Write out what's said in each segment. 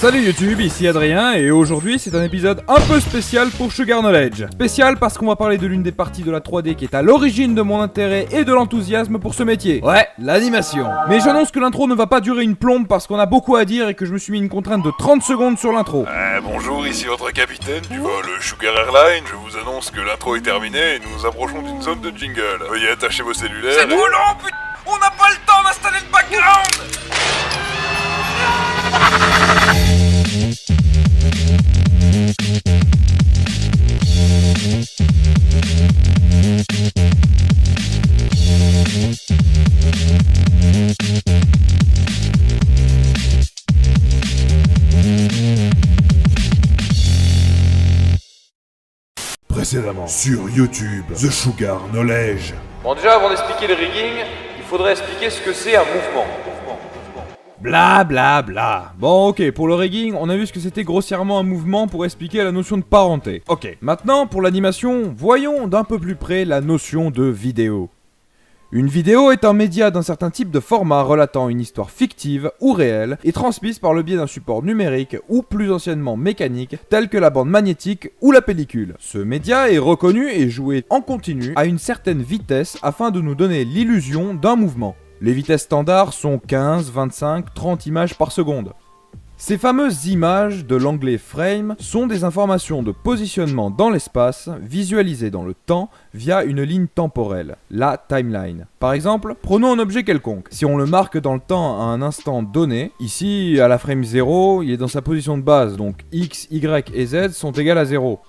Salut YouTube, ici Adrien et aujourd'hui c'est un épisode un peu spécial pour Sugar Knowledge. Spécial parce qu'on va parler de l'une des parties de la 3D qui est à l'origine de mon intérêt et de l'enthousiasme pour ce métier. Ouais, l'animation. Mais j'annonce que l'intro ne va pas durer une plombe parce qu'on a beaucoup à dire et que je me suis mis une contrainte de 30 secondes sur l'intro. Bonjour, ici votre capitaine du vol Sugar Airlines. Je vous annonce que l'intro est terminée et nous nous approchons d'une zone de jingle. Veuillez attacher vos cellulaires. C'est trop long, putain! On n'a pas le temps d'installer le background! Précédemment sur YouTube, The Sugar Knowledge. Bon, déjà, avant d'expliquer le rigging, il faudrait expliquer ce que c'est un mouvement. Bla bla bla. Bon ok, pour le rigging, on a vu ce que c'était grossièrement un mouvement pour expliquer la notion de parenté. Ok, maintenant pour l'animation, voyons d'un peu plus près la notion de vidéo. Une vidéo est un média d'un certain type de format relatant une histoire fictive ou réelle et transmise par le biais d'un support numérique ou plus anciennement mécanique tel que la bande magnétique ou la pellicule. Ce média est reconnu et joué en continu à une certaine vitesse afin de nous donner l'illusion d'un mouvement. Les vitesses standards sont 15, 25, 30 images par seconde. Ces fameuses images de l'anglais frame sont des informations de positionnement dans l'espace visualisées dans le temps via une ligne temporelle, la timeline. Par exemple, prenons un objet quelconque. Si on le marque dans le temps à un instant donné, ici à la frame 0, il est dans sa position de base, donc X, Y et Z sont égales à 0.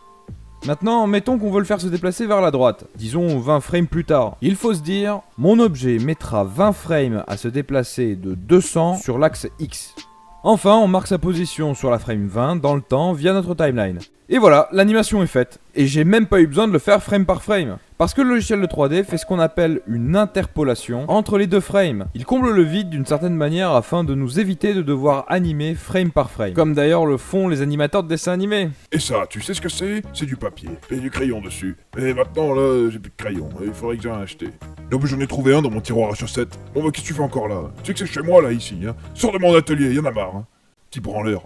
Maintenant, mettons qu'on veut le faire se déplacer vers la droite, disons 20 frames plus tard. Il faut se dire, mon objet mettra 20 frames à se déplacer de 200 sur l'axe X. Enfin, on marque sa position sur la frame 20 dans le temps via notre timeline. Et voilà, l'animation est faite. Et j'ai même pas eu besoin de le faire frame par frame. Parce que le logiciel de 3D fait ce qu'on appelle une interpolation entre les deux frames. Il comble le vide d'une certaine manière afin de nous éviter de devoir animer frame par frame. Comme d'ailleurs le font les animateurs de dessins animés. Et ça, tu sais ce que c'est? C'est du papier. Et du crayon dessus. Et maintenant, là, j'ai plus de crayon. Il faudrait que j'en achète. Non, mais j'en ai trouvé un dans mon tiroir à chaussettes. Bon, bah, qu'est-ce que tu fais encore là? Tu sais que c'est chez moi, là, ici, hein. Sors de mon atelier, y'en a marre, hein. Petit branleur.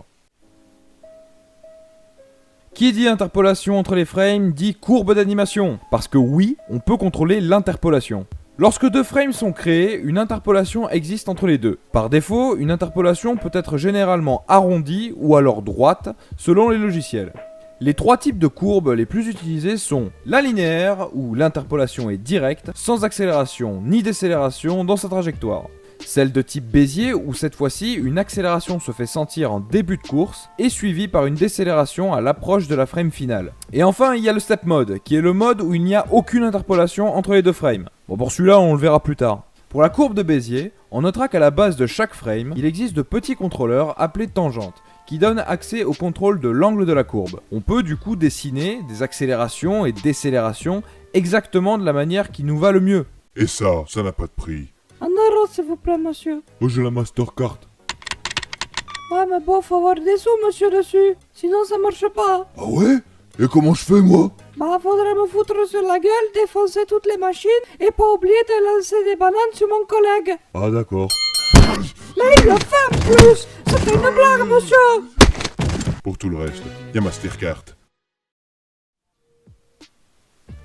Qui dit interpolation entre les frames dit courbe d'animation. Parce que oui, on peut contrôler l'interpolation. Lorsque deux frames sont créés, une interpolation existe entre les deux. Par défaut, une interpolation peut être généralement arrondie ou alors droite, selon les logiciels. Les trois types de courbes les plus utilisés sont la linéaire, où l'interpolation est directe, sans accélération ni décélération dans sa trajectoire. Celle de type Bézier, où cette fois-ci, une accélération se fait sentir en début de course, et suivie par une décélération à l'approche de la frame finale. Et enfin, il y a le Step Mode, qui est le mode où il n'y a aucune interpolation entre les deux frames. Bon, pour celui-là, on le verra plus tard. Pour la courbe de Bézier, on notera qu'à la base de chaque frame, il existe de petits contrôleurs appelés tangentes, qui donnent accès au contrôle de l'angle de la courbe. On peut du coup dessiner des accélérations et décélérations exactement de la manière qui nous va le mieux. Et ça n'a pas de prix. 1 euro, s'il vous plaît, monsieur. Moi, j'ai la Mastercard. Ouais, mais bon, faut avoir des sous, monsieur, dessus. Sinon, ça marche pas. Ah ouais? Et comment je fais, moi? Bah, faudrait me foutre sur la gueule, défoncer toutes les machines et pas oublier de lancer des bananes sur mon collègue. Ah, d'accord. Mais il le fait en plus. C'était une blague, monsieur. Pour tout le reste, y'a Mastercard.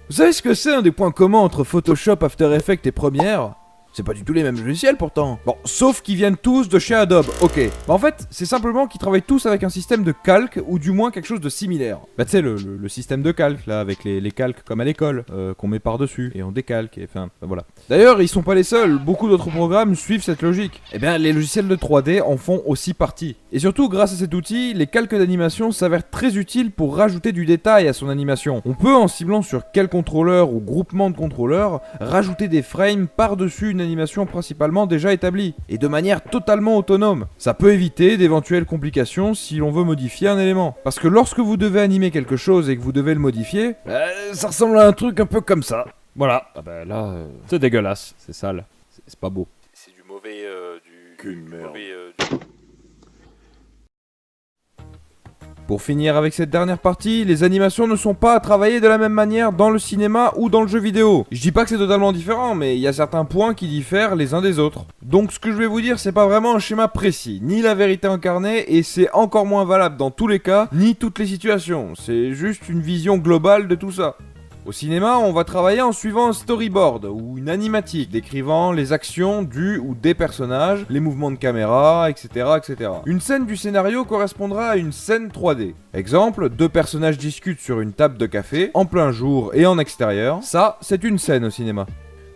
Vous savez ce que c'est un des points communs entre Photoshop, After Effects et Premiere ? C'est pas du tout les mêmes logiciels pourtant. Bon, sauf qu'ils viennent tous de chez Adobe, ok. Bah en fait, c'est simplement qu'ils travaillent tous avec un système de calque, ou du moins quelque chose de similaire. Bah tu sais, le système de calque, là, avec les calques comme à l'école, qu'on met par-dessus, et on décalque, et enfin, bah, voilà. D'ailleurs, ils sont pas les seuls, beaucoup d'autres programmes suivent cette logique. Eh bien, les logiciels de 3D en font aussi partie. Et surtout, grâce à cet outil, les calques d'animation s'avèrent très utiles pour rajouter du détail à son animation. On peut, en ciblant sur quel contrôleur ou groupement de contrôleurs, rajouter des frames par-dessus une animation principalement déjà établie, et de manière totalement autonome. Ça peut éviter d'éventuelles complications si l'on veut modifier un élément. Parce que lorsque vous devez animer quelque chose et que vous devez le modifier, ça ressemble à un truc un peu comme ça. Voilà. Ah bah là, c'est dégueulasse, c'est sale, c'est pas beau. C'est du mauvais, Qu'une merde. Pour finir avec cette dernière partie, les animations ne sont pas à travailler de la même manière dans le cinéma ou dans le jeu vidéo. Je dis pas que c'est totalement différent, mais il y a certains points qui diffèrent les uns des autres. Donc ce que je vais vous dire, c'est pas vraiment un schéma précis, ni la vérité incarnée, et c'est encore moins valable dans tous les cas, ni toutes les situations. C'est juste une vision globale de tout ça. Au cinéma, on va travailler en suivant un storyboard ou une animatique décrivant les actions du ou des personnages, les mouvements de caméra, etc., etc. Une scène du scénario correspondra à une scène 3D. Exemple, deux personnages discutent sur une table de café, en plein jour et en extérieur. Ça, c'est une scène au cinéma.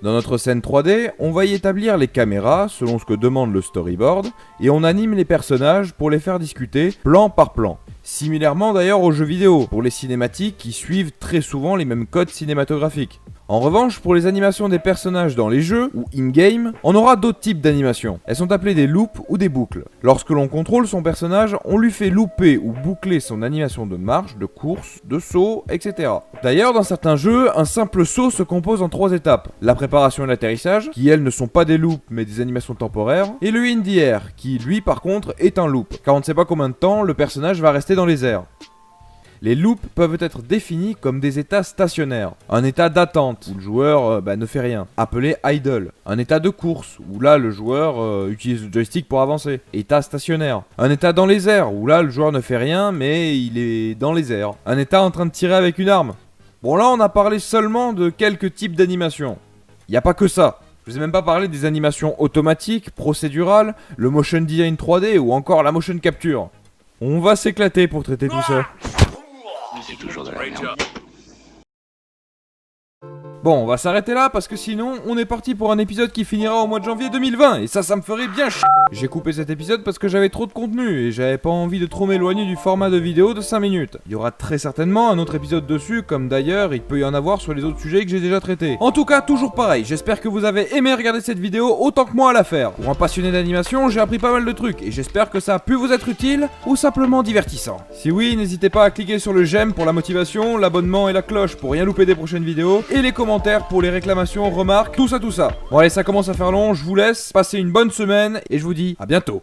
Dans notre scène 3D, on va y établir les caméras selon ce que demande le storyboard, et on anime les personnages pour les faire discuter plan par plan. Similairement d'ailleurs aux jeux vidéo, pour les cinématiques qui suivent très souvent les mêmes codes cinématographiques. En revanche, pour les animations des personnages dans les jeux, ou in-game, on aura d'autres types d'animations. Elles sont appelées des loops ou des boucles. Lorsque l'on contrôle son personnage, on lui fait looper ou boucler son animation de marche, de course, de saut, etc. D'ailleurs, dans certains jeux, un simple saut se compose en 3 étapes. La préparation et l'atterrissage, qui elles ne sont pas des loops mais des animations temporaires, et le in the air, qui lui par contre est un loop, car on ne sait pas combien de temps le personnage va rester dans les airs. Les loops peuvent être définis comme des états stationnaires. Un état d'attente, où le joueur ne fait rien, appelé idle. Un état de course, où là le joueur utilise le joystick pour avancer. État stationnaire. Un état dans les airs, où là le joueur ne fait rien, mais il est dans les airs. Un état en train de tirer avec une arme. Bon là on a parlé seulement de quelques types d'animations. Y a pas que ça. Je vous ai même pas parlé des animations automatiques, procédurales, le motion design 3D ou encore la motion capture. On va s'éclater pour traiter tout ça. C'est toujours de la merde. Bon, on va s'arrêter là parce que sinon, on est parti pour un épisode qui finira au mois de janvier 2020 et ça me ferait bien chier. J'ai coupé cet épisode parce que j'avais trop de contenu et j'avais pas envie de trop m'éloigner du format de vidéo de 5 minutes. Il y aura très certainement un autre épisode dessus, comme d'ailleurs il peut y en avoir sur les autres sujets que j'ai déjà traités. En tout cas, toujours pareil, j'espère que vous avez aimé regarder cette vidéo autant que moi à la faire. Pour un passionné d'animation, j'ai appris pas mal de trucs et j'espère que ça a pu vous être utile ou simplement divertissant. Si oui, n'hésitez pas à cliquer sur le j'aime pour la motivation, l'abonnement et la cloche pour rien louper des prochaines vidéos et les commentaires pour les réclamations, remarques, tout ça. Bon allez, ça commence à faire long, je vous laisse, passez une bonne semaine et je vous dis à bientôt.